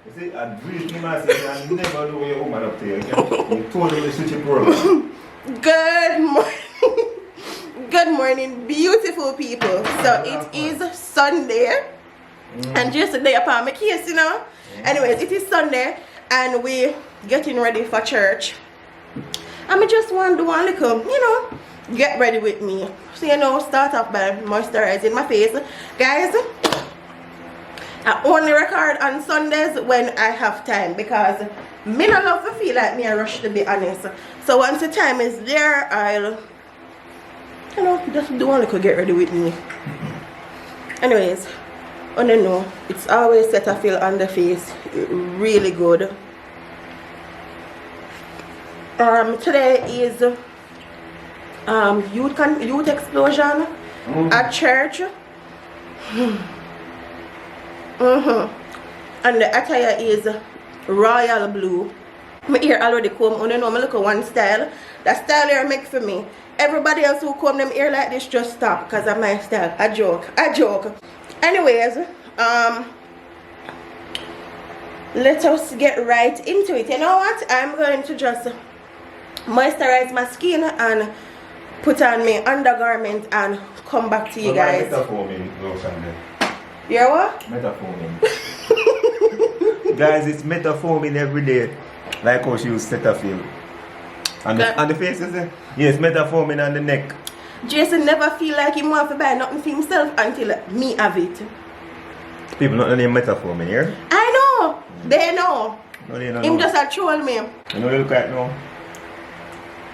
You see, I really came and said, I never know your woman up there. You totally switch it program. Good morning. Good morning, beautiful people. So it is Sunday. And just today upon my case, you know. Anyways, it is Sunday and we getting ready for church. And I just want to do one little, you know, get ready with me. So you know, start off by moisturizing my face. Guys, I only record on Sundays when I have time because me not love to feel like me a rush, to be honest. So once the time is there, I'll, you know, just do one little get ready with me. Anyways, I don't know, it's always Cetaphil on the face, really good. Today is youth explosion at church. And the attire is royal blue. My ear already comb. I know I look at one style. That style here make for me. Everybody else who comb them ear like this just stop because of my style. I joke. Anyways, let us get right into it. You know what? I'm going to just moisturize my skin and put on my undergarment and come back to you guys. Yeah, what? Metaphoming. Guys, it's metaphoming every day. Like how she used Cetaphil. And the face is it? Yes, metaphoming on the neck. Jason never feel like he want to buy nothing for himself until me have it. People not know metaphoming here. I know. They know. No, they don't Him know. just a troll me. You know you look at now?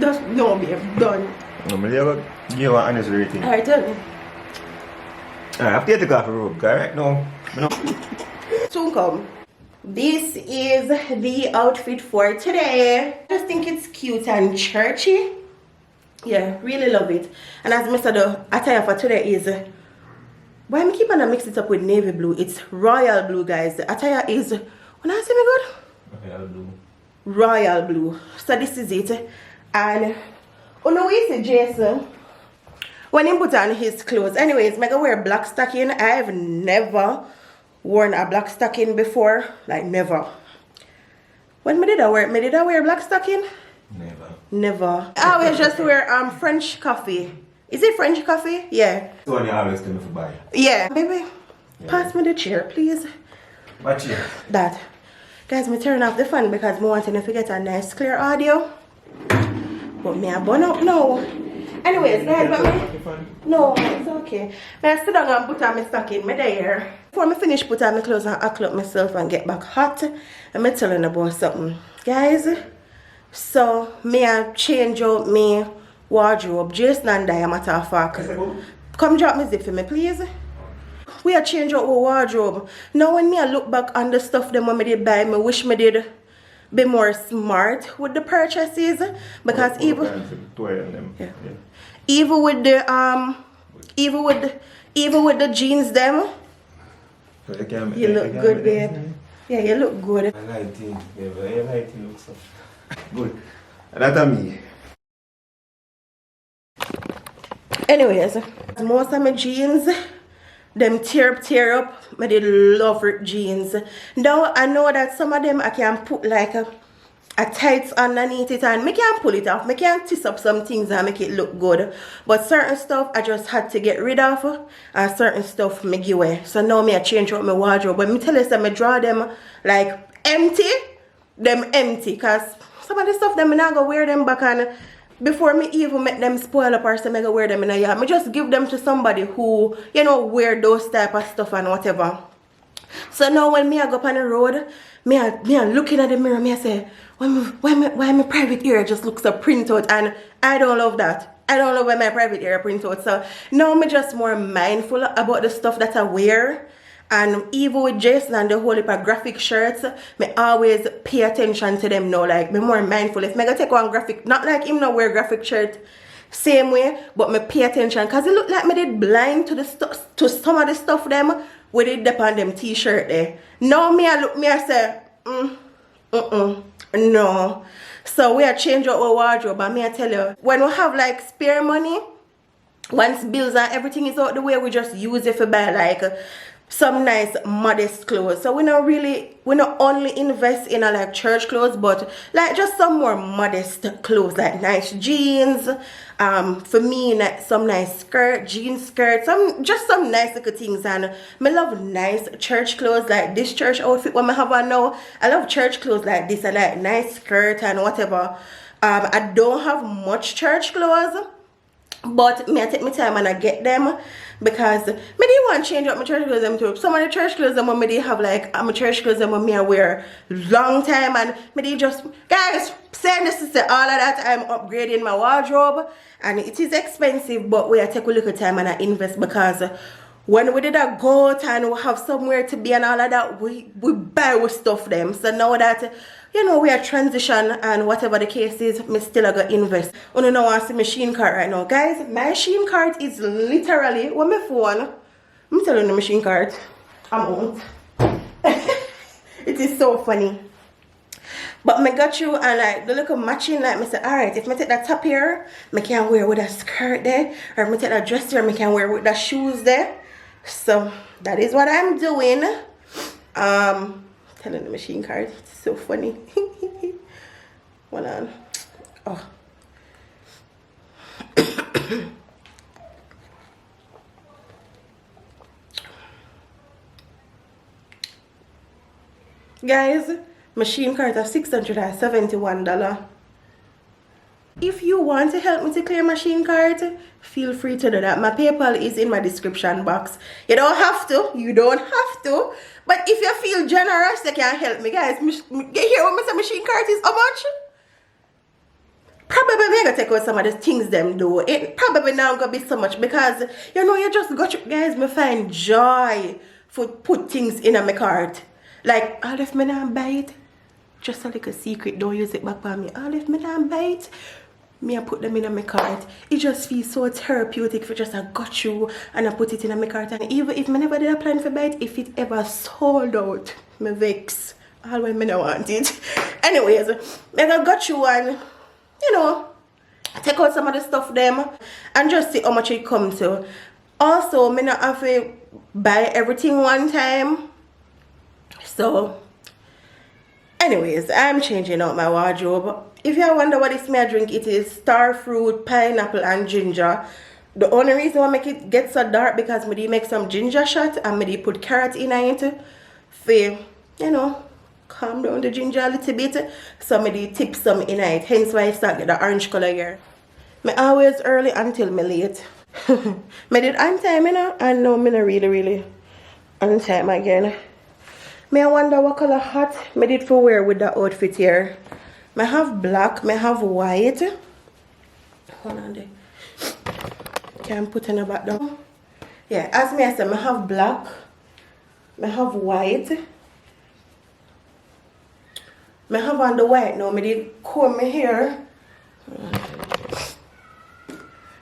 Just no, babe. Done. No, but you give you an honest rating. Alright, tell me. Alright, after you take off the robe, right now. Soon come. This is the outfit for today. I just think it's cute and churchy. Yeah, really love it. And as I said, the attire for today is, why am I keep on mix it up with navy blue? It's royal blue, guys. The attire is, when I say me good? Royal blue. Royal blue. So this is it. And you know we see Jason when he put on his clothes. Anyways, I wear black stocking. I've never worn a black stocking before. Like never. When did I wear black stocking? Never. I always just wear French coffee. Is it French coffee? Yeah. So when you always tell me to buy. Yeah. Baby, pass me the chair, please. What chair? That. Guys, me turn off the fan because I want to get a nice clear audio. But me I burn up now. Anyways, guys, no, it's okay. I sit down and put on my stocking, my there. Before I finish put on my clothes and act up myself and get back hot, I'm telling about something. Guys, so me I change out my wardrobe. Jason and I, matter of fact. Come drop me zip for me, please. We are change out our wardrobe. Now when me I look back on the stuff them when I did buy, I wish me did be more smart with the purchases because even with the even with the jeans them, you look good, babe. Yeah, you look good. I like it, babe. I like it, looks so good. That's me. Anyways, most of my jeans, them tear up. I did love ripped jeans. Now I know that some of them I can put like a tights underneath it and I can pull it off. I can twist up some things and make it look good. But certain stuff I just had to get rid of and certain stuff I give away. So now I change out my wardrobe. But I tell you that I draw them like empty. Because some of the stuff them I not go wear them back and before me even make them spoil up or so I go wear them in a year. I just give them to somebody who, you know, wear those type of stuff and whatever. So now when me I go up on the road, me I looking at the mirror, me I say, why my private ear just looks a printout, and I don't love that. I don't love when my private ear printout. So now I'm just more mindful about the stuff that I wear. And even with Jason and the whole heap of graphic shirts, I always pay attention to them now. Like, I'm more mindful. If I go take one graphic, not like him now wear graphic shirt same way, but I pay attention. Because it look like me did blind to the stuff, to some of the stuff them with it depend them t-shirt there. Now me I look, me I say, no. So we are change out our wardrobe, and me I tell you, when we have like spare money, once bills and everything is out the way, we just use it for buy like some nice modest clothes. So we not only invest in a like church clothes, but like just some more modest clothes, like nice jeans, for me like some nice jean skirt, some nice little things. And me love nice church clothes like this church outfit what I have on now. I love church clothes like this. I like nice skirt and whatever. I don't have much church clothes, but me I take my time and I get them, because me didn't want to change up my church clothes them too. Some of the church clothes them me they have like my church clothes them me I wear long time, and me they just, guys, saying this to say all of that I'm upgrading my wardrobe, and it is expensive, but we take a little time and I invest, because when we did a go out and we have somewhere to be and all of that, we buy with stuff them. So now that you know we are transition and whatever the case is, me still I go invest. You don't know want to see my Shein cart right now, guys. My Shein cart is literally what my phone. I'm telling you, my Shein cart. I'm out. It is so funny. But me got you and like the little matching, like me say, alright, if me take that top here, me can wear with a skirt there, or me take that dress here, me can wear with the shoes there. So that is what I'm doing. Telling the machine card, it's so funny. Hold on. Oh. Guys, machine card of $671. If you want to help me to clear machine card, feel free to do that. My PayPal is in my description box. You don't have to. You don't have to. But if you feel generous, you can help me, guys. You hear what my machine card is? How much? Probably we're gonna take out some of the things them do. It probably not gonna be so much, because you know you just got you guys. Me find joy for put things in my cart. Like all if me not buy it, just a little secret. Don't use it back by me. All if me not buy it, me I put them in my cart. It just feels so therapeutic for just I got you and I put it in my cart. And even if me never did a plan for buy it, if it ever sold out, me vex. All when me not want it. Anyways, I got you and you know, take out some of the stuff them and just see how much it comes to. Also, me not have to buy everything one time. So anyways, I'm changing out my wardrobe. If you wonder what is my drink, it is star fruit, pineapple and ginger. The only reason why I make it get so dark because I make some ginger shot and I put carrot in it for, you know, calm down the ginger a little bit. So I tip some in it. Hence why I start get the orange color here. I always early until me late. I did on time, you know, and now I'm not really on time again. I wonder what color hat I did for wear with the outfit here. I have black, I have white. Hold on there. Can put in the back down. Yeah, as I said, I have black, I have white. I have on the white now. I did comb my hair.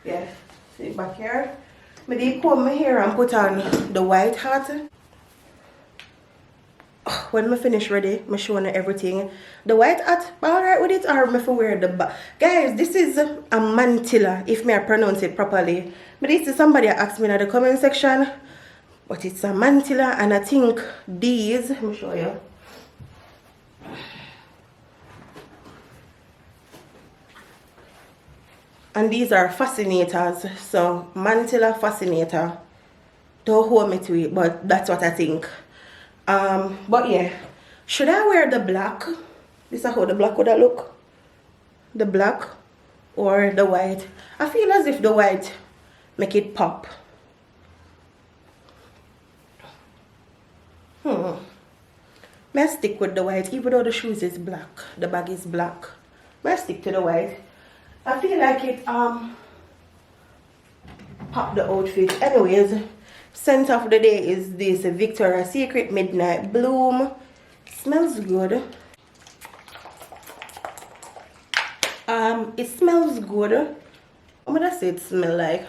Yeah, see back here. I did comb my hair and put on the white hat. When I finish ready, I'm showing everything. The white hat, alright with it, or I wear the back. Guys, this is a mantilla, if I pronounce it properly. But this is somebody asked me in the comment section. But it's a mantilla, and I think these, let me show you. And these are fascinators. So, mantilla fascinator. Don't hold me to it, but that's what I think. But yeah, should I wear the black? This is how the black would look. The black or the white. I feel as if the white make it pop. May I stick with the white, even though the shoes is black, the bag is black. May I stick to the white? I feel like it pop the outfit. Anyways, scent of the day is this Victoria's Secret Midnight Bloom. Smells good. It smells good. What would I say it smell like?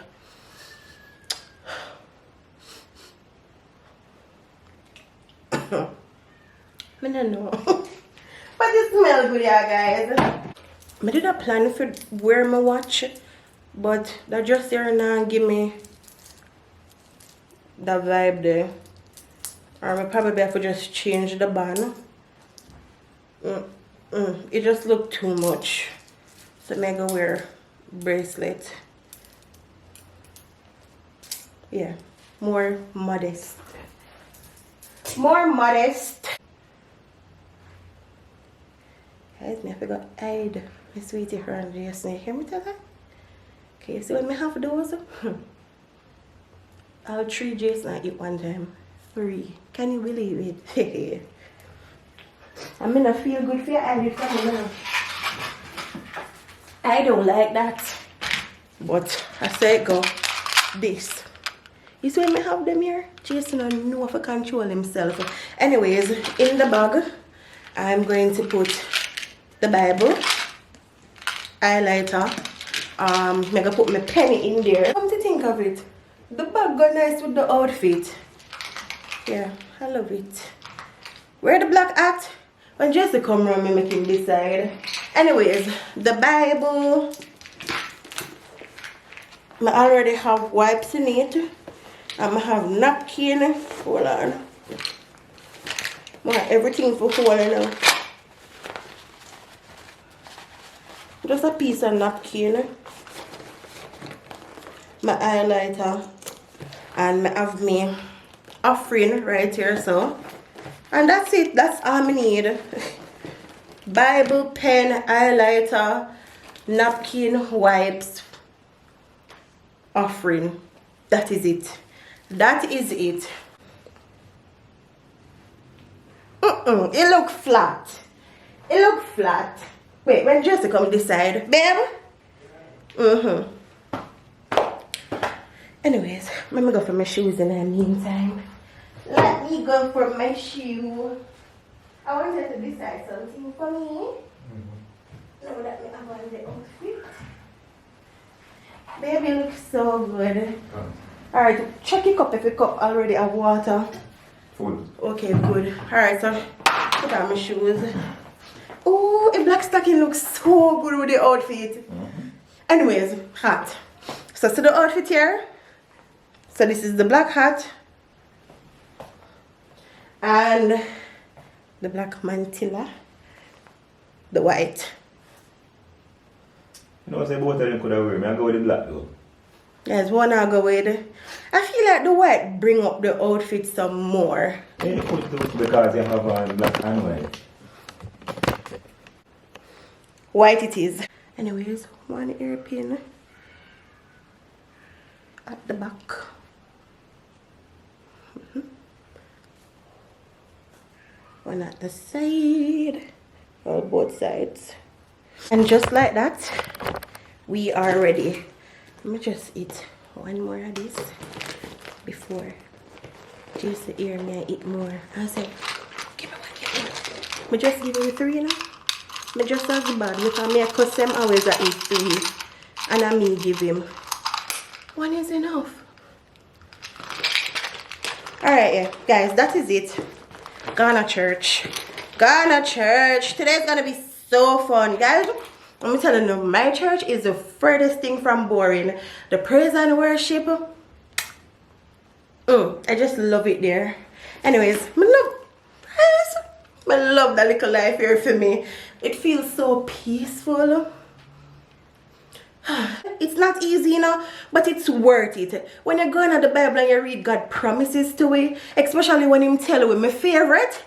I don't know. But it smells good, yeah, guys. I did a plan for wear my watch, but that just here now give me the vibe there. Or I probably have to just change the band. It just looked too much. So I'm gonna wear bracelet. Yeah, more modest. More modest. Guys, me I forgot hide my sweetie around just now. Hear me tell that? Okay, so when I have those, I'll 3 Jason I eat one time. 3. Can you believe it? I'm gonna feel good for your eye from now. I don't like that. But I say go. This. You see when I have them here? Jason don't know how to control himself. Anyways, in the bag, I'm going to put the Bible, highlighter. I'm gonna put my penny in there. Come to think of it, the bag go nice with the outfit. Yeah, I love it. Where the black hat? When Jesse come around me make him decide. Anyways, the Bible. I already have wipes in it. I have napkin. Hold on. I have everything for holding now. Just a piece of napkin. My highlighter. And I have my offering right here, so. And that's it. That's all I need. Bible, pen, highlighter, napkin, wipes, offering. That is it. That is it. It look flat. It look flat. Wait, when Jessica come this side, babe. Anyways, let me go for my shoes in the meantime. Let me go for my shoe. I wanted to decide something for me. Now that I have on the outfit. Baby looks so good. Alright, check your cup if your cup already have water. Full. Okay, good. Alright, so put on my shoes. Oh, a black stocking looks so good with the outfit. Anyways, hat. So see the outfit here? So this is the black hat. And the black mantilla. The white. You know, say both of them could have wear. I go with the black though. There's one I go with. I feel like the white bring up the outfit some more. Yeah, you put those because you have on black and white. White it is. Anyways, one hairpin at the back. One at the side. Well, both sides. And just like that, we are ready. Let me just eat one more of this before just hear me eat more. I say, give me one, give me one. I just give you 3 now. I just as bad because me cuss them always at eat 3. And I me give him. 1 is enough. Alright, yeah, guys, that is it. Gonna church. Gonna church. Today's gonna be so fun, guys. Let me tell you, my church is the furthest thing from boring. The praise and worship, I just love it there. Anyways, I love that little life here for me. It feels so peaceful. It's not easy, you know, but it's worth it. When you go into the Bible and you read God promises to it, especially when Him tell you, my favorite,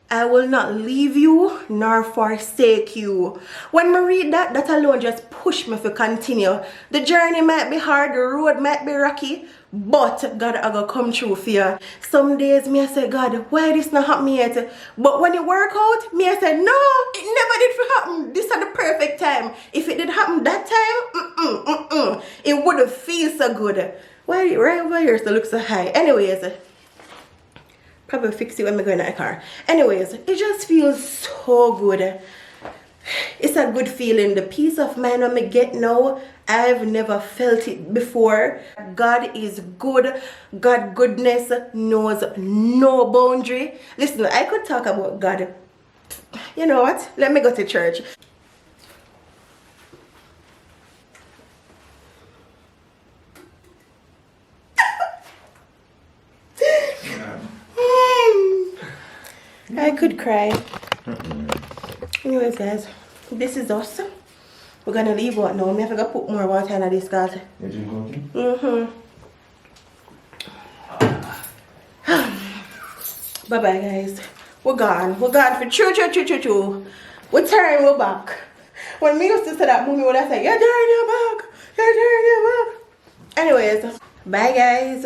I will not leave you nor forsake you. When I read that, that alone just push me to continue. The journey might be hard, the road might be rocky, but God I gonna come through for you. Some days me I say, God, why this not happen yet? But when it work out, me I say, no, it never did happen. This is the perfect time. If it did happen that time, it wouldn't feel so good. Why right over here so look so high? Anyways. Probably fix it when we go in the car. Anyways, it just feels so good. It's a good feeling. The peace of mind I get now, I've never felt it before. God is good. God goodness knows no boundary. Listen, I could talk about God. You know what? Let me go to church. I could cry. Anyways, guys, this is us. We're gonna leave out now. I have to go put more water in this, guys. You drink coffee? Bye bye, guys. We're gone. We're gone for true. We're turning, we're back. When me used to say that, mommy would have said, you're turning your back. You're turning your back. Anyways, bye, guys.